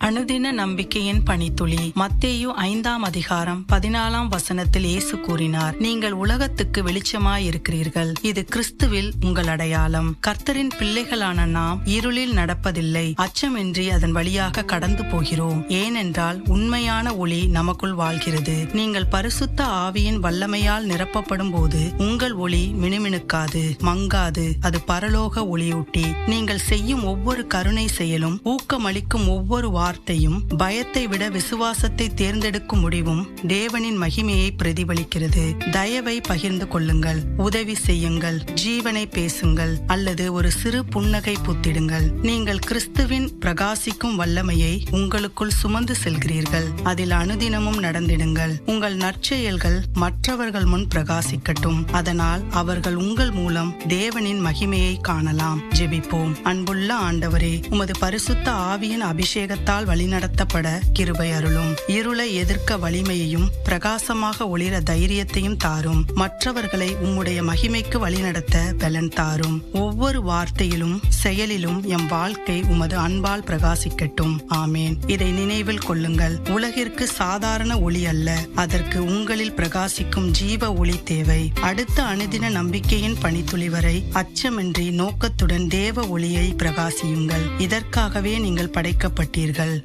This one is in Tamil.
அனுதின நம்பிக்கையின் பனித்துளி. மத்தேயு 5ஆம் அதிகாரம் 14ஆம் வசனத்தில் இயேசு கூறினார், நீங்கள் உலகத்துக்கு வெளிச்சமாயிருக்கிறீர்கள். இது கிறிஸ்துவில் உங்கள் அடையாளம். கர்த்தரின் பிள்ளைகளான நாம் இருளில் நடப்பதில்லை. அச்சமின்றி அதன் வழியாக கடந்து போகிறோம். ஏனென்றால் உண்மையான ஒளி நமக்குள் வாழ்கிறது. நீங்கள் பரிசுத்த ஆவியின் வல்லமையால் நிரப்பப்படும் போது உங்கள் ஒளி மினுமினுக்காது, மங்காது. அது பரலோக ஒளியூட்டி. நீங்கள் செய்யும் ஒவ்வொரு கருணை செயலும், ஊக்கமளிக்கும் ஒவ்வொரு வார்த்தையும், பயத்தை விட விசுவாசத்தை தேர்ந்தெடுக்கும் முடிவும் தேவனின் மகிமையை பிரதிபலிக்கிறது. தயவை பகிர்ந்து கொள்ளுங்கள், உதவி செய்யுங்கள், ஜீவனை பேசுங்கள், அல்லது ஒரு சிறு புன்னகை பூத்திடுங்கள். நீங்கள் கிறிஸ்துவின் பிரகாசிக்கும் வல்லமையை உங்களுக்குள் சுமந்து செல்கிறீர்கள். அதில் அனுதினமும் நடந்திடுங்கள். உங்கள் நற்செயல்கள் மற்றவர்கள் முன் பிரகாசிக்கட்டும். அதனால் அவர்கள் உங்கள் மூலம் தேவனின் மகிமையை காணலாம். ஜெபிப்போம். அன்புள்ள ஆண்டவரே, உமது பரிசுத்த ஆவியின் அபிஷேகத்தால் வழிநடத்தப்பட கிருபை அருளும். இருளை எதிர்க்க வலிமையையும் பிரகாசமாக ஒளிர தைரியத்தையும் தாரும். மற்றவர்களை உம்முடைய மகிமைக்கு வழிநடத்த பலன் தாரும். ஒவ்வொரு வார்த்தையிலும் செயலிலும் எம் வாழ்க்கை உமது அன்பால் பிரகாசிக்கட்டும். ஆமேன். இதை நினைவில் கொள்ளுங்கள். உலகிற்கு சாதாரண ஒளி அல்ல, அதற்கு உங்களில் பிரகாசிக்கும் ஜீவ ஒளி தேவை. அடுத்த அனுதின நம்பிக்கையின் பனித்துளி வரை அச்சமின்றி நோக்கத்துடன் தேவ ஒளியை பிரகாசியுங்கள். இதற்காகவே நீங்கள் படைக்கப்பட்டீர்கள்.